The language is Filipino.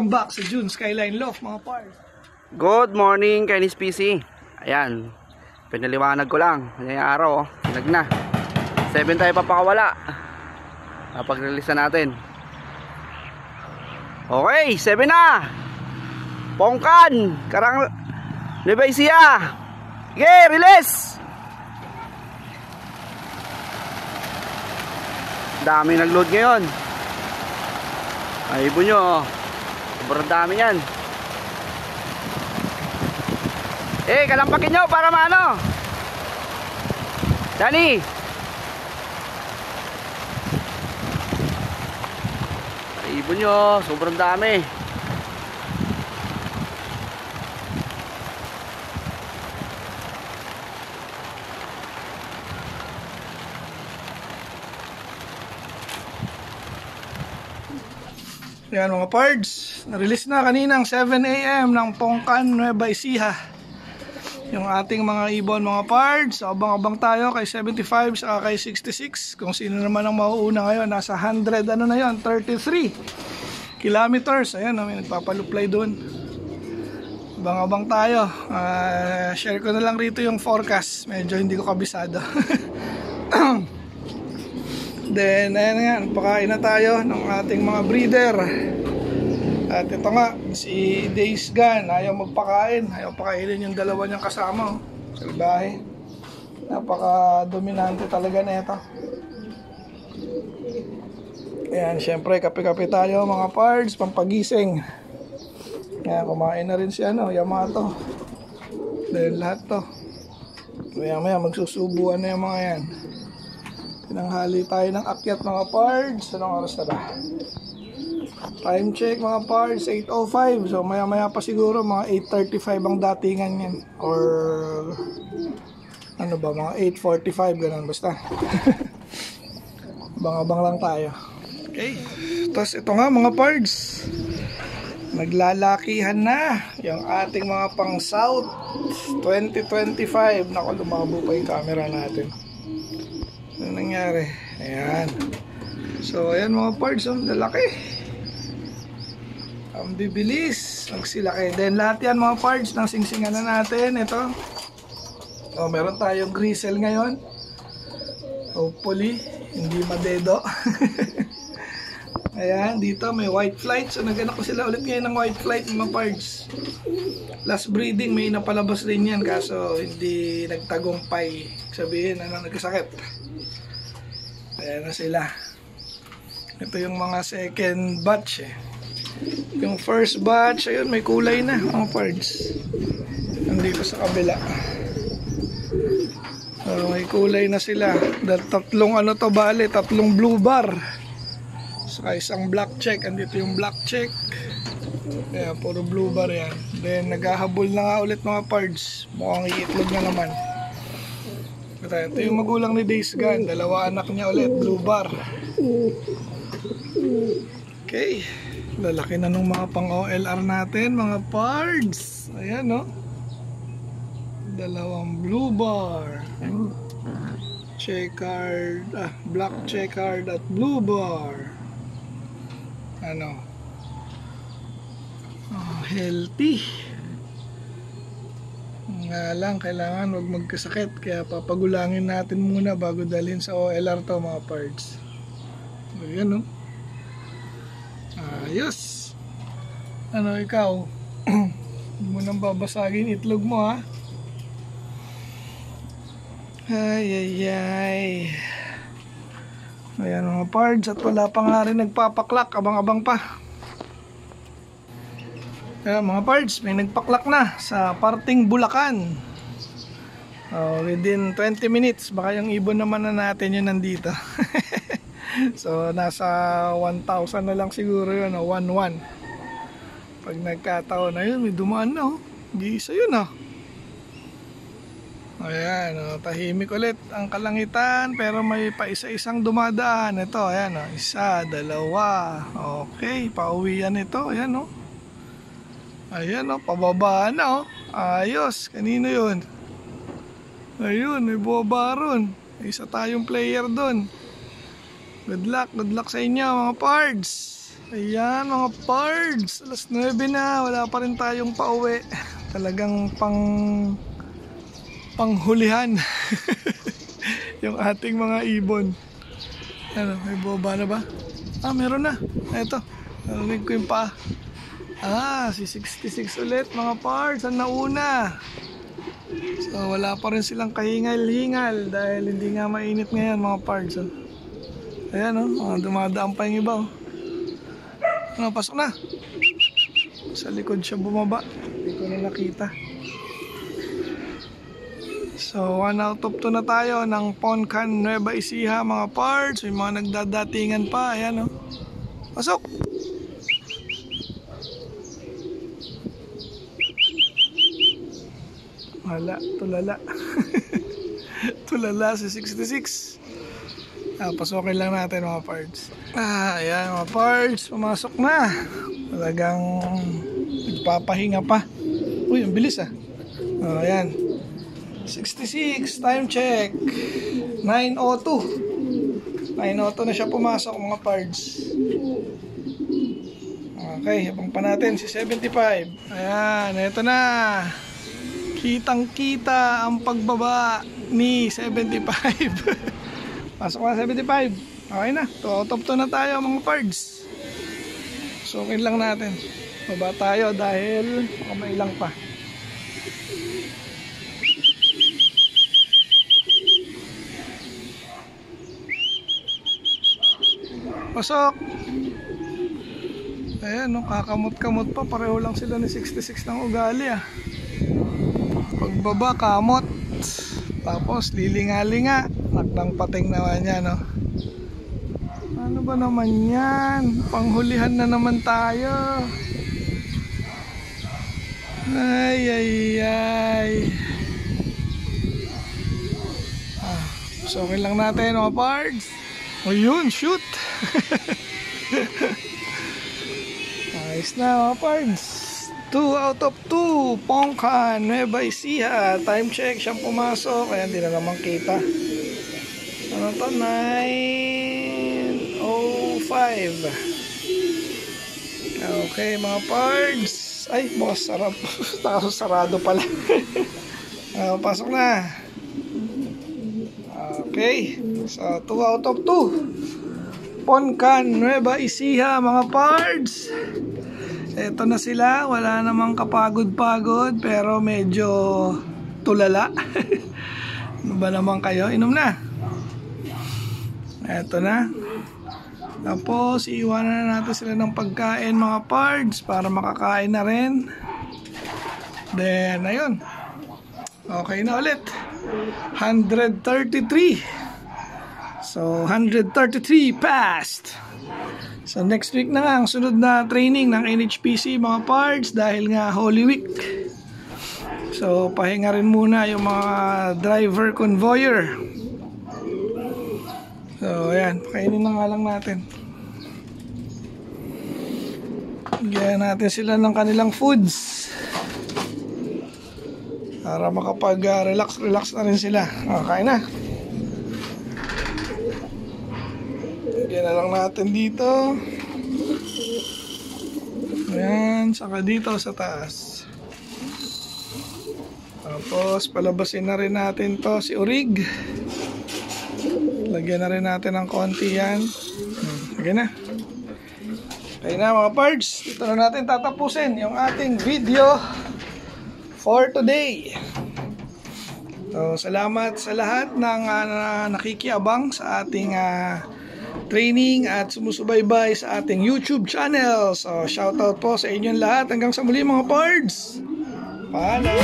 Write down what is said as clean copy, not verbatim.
Welcome back sa June Skyline Loft mga par. Good morning Chinese PC. Ayan, pinaliwanag ko lang. Ngayong araw, nag na 7 tayo papakawala. Napag-release na natin. Okay, 7 na. Pongkan, Karang Nueva Ecija. Okay, release. Dami nag-load ngayon. Ay, ibo nyo. Sobrang dami yan. Kalampakin nyo para maano. Dani. Ay, ibo nyo. Sobrang dami. Yan mga pards, na-release na kaninang 7 AM ng Pongkan Nueva Ecija yung ating mga ibon mga pards. So, abang-abang tayo kay 75 saka kay 66. Kung sino naman ang mauuna ngayon, nasa 100 ano na yun, 33 kilometers. Ayan, may nagpapaluplay dun. Abang-abang tayo. Share ko na lang rito yung forecast, medyo hindi ko kabisado. Then, ayan nga, nagpakain na tayo ng ating mga breeder. At ito nga, si Days Gun, ayaw magpakain. Ayaw pakainin yung dalawa niyang kasama. Salbahe. Napaka-dominante talaga na ito. Ayan, syempre, kape-kape tayo mga pards, pampagising. Ayan, kumain na rin si Yamato. Then, lahat to. Maya-maya, magsusubuan na yung mga yan. Tinanghali tayo ng akyat mga pards. Anong oras na ba? Time check mga pards, 8:05. So maya maya pa siguro mga 8:35 ang datingan yan. Or ano ba, mga 8:45 ganun basta. Abang-abang lang tayo. Okay. Tapos ito nga mga pards, naglalakihan na yung ating mga pang South 2025. Naku, lumabo pa yung camera natin. Ano nangyari? Ayan. So, ayan mga pards, lalaki. Ang bibilis. Magsilaki. Then, lahat yan mga pards, nang singsingan na natin. Ito. Meron tayong gristle ngayon. Hopefully, hindi madedo. Ayan, dito may white flight. So, naganak ko sila ulit ngayon ng white flight mga pards. Last breeding, may napalabas rin yan. Kaso, hindi nagtagumpay. Sabihin, nagkasakit. Ayan na sila. Ito yung mga second batch Yung first batch, ayun, may kulay na mga pards. Nandito sa kabila. May kulay na sila. Tatlong tatlong blue bar. Saka isang black check. Andito yung black check. Ayan, puro blue bar yan. Then naghahabol na nga ulit mga pards. Mukhang iitlog na naman. Ito yung magulang ni Days Gun. Dalawa anak niya ulit, blue bar. Okay. Lalaki na nung mga pang OLR natin, mga pards. Ayan, no? Dalawang blue bar. Checkered, black checkered at blue bar. Healthy. Nga lang, kailangan wag magkasakit. Kaya papagulangin natin muna bago dalhin sa OLR to mga pards. Ayan, no? Ayos. Ikaw? Hindi mo nang babasagin itlog mo, ha? Ay. Ayan mga pards. At wala pa nga rin nagpapaklak. Abang-abang pa. Mga pards, may nagpaklak na sa parting Bulacan. Within 20 minutes, baka yung ibon naman na natin yun nandito. So, nasa 1,000 na lang siguro yun, 1,1. Pag nagkataon na yun, may dumaan na, Gisa yun, Ayan, tahimik ulit ang kalangitan, pero may pa isa-isang dumadaan. Ito, ayan, isa, dalawa. Okay, pauwi yan ito, ayan, Ayan, pababa na, Ayos, kanino yun? Ayun, may buwaba ron. Isa tayong player doon. Good luck sa inyo mga pards. Ayan mga pards, alas 9 na, wala pa rin tayong pauwi. Talagang panghulihan yung ating mga ibon. Ano, may boba na ba? Ah, meron na. Eto, narinig ko yung pa. Ah, si 66 ulit mga pards, ang nauna. So wala pa rin silang kahingal-hingal dahil hindi nga mainit ngayon mga pards. Ayan oh, dumadaan pa yung iba oh. Ano, pasok na. Sa likod siya bumaba. Hindi ko na nakita. So 1 out of 2 na tayo ng Poncan Nueva Ecija mga pards. May mga nagdadatingan pa. Ayan o. Pasok. Wala. Tulala. Tulala si 66. Pasokin lang natin mga pards. Ayan mga pards, pumasok na. Talagang nagpapahinga pa. Uy, ang bilis ayan 66, time check 9:02 na siya pumasok mga pards. Okay, habang pa natin si 75. Ayan, eto na. Kitang kita ang pagbaba ni 75. Pasok na 75. Okay na. 2 out of 2 na tayo mga pards. Sukin lang natin. Baba tayo dahil may ilang pa. Pasok. Ayan no, kakamot-kamot pa. Pareho lang sila ni 66 ng ugali Pagbaba kamot. Tapos lilinga-linga. Nakdang pating naman yan no. Ano ba naman yan? Panghulihan na naman tayo. Ay. Sukin lang natin mga pards. O yun, shoot. Ayos na mga pards. 2 out of 2. Poncan Nueva Ecija. Time check, siyang pumasok. Ayan, di na naman kita. Ano to? 9:05. Okay mga pards. Ay, bukas sarap. Tapos sarado pala. Pasok na. Okay. So 2 out of 2. Poncan Nueva Ecija mga pards. Eto na sila. Wala namang kapagod-pagod. Pero medyo tulala. Ano ba naman kayo? Inom na. Eto na. Tapos iiwanan na natin sila ng pagkain mga pards para makakain na rin. Then ayun. Okay na ulit. 133. So 133 passed. So next week na nga ang sunod na training ng NHPC mga pards dahil nga Holy Week. So pahinga rin muna yung mga driver convoyer. So ayan, kainin na nga lang natin. Bigyan natin sila ng kanilang foods para makapag-relax na rin sila. Kain na. Bigyan na lang natin dito. Ayan, saka dito sa taas. Tapos palabasin na rin natin to si Urig. Lagyan na rin natin ng konti yan. Lagyan na. Okay na mga pards. Dito na natin tatapusin yung ating video for today. So, salamat sa lahat ng nakikiabang sa ating training at sumusubaybay sa ating YouTube channel. So shoutout po sa inyong lahat. Hanggang sa muli mga pards. Paalam.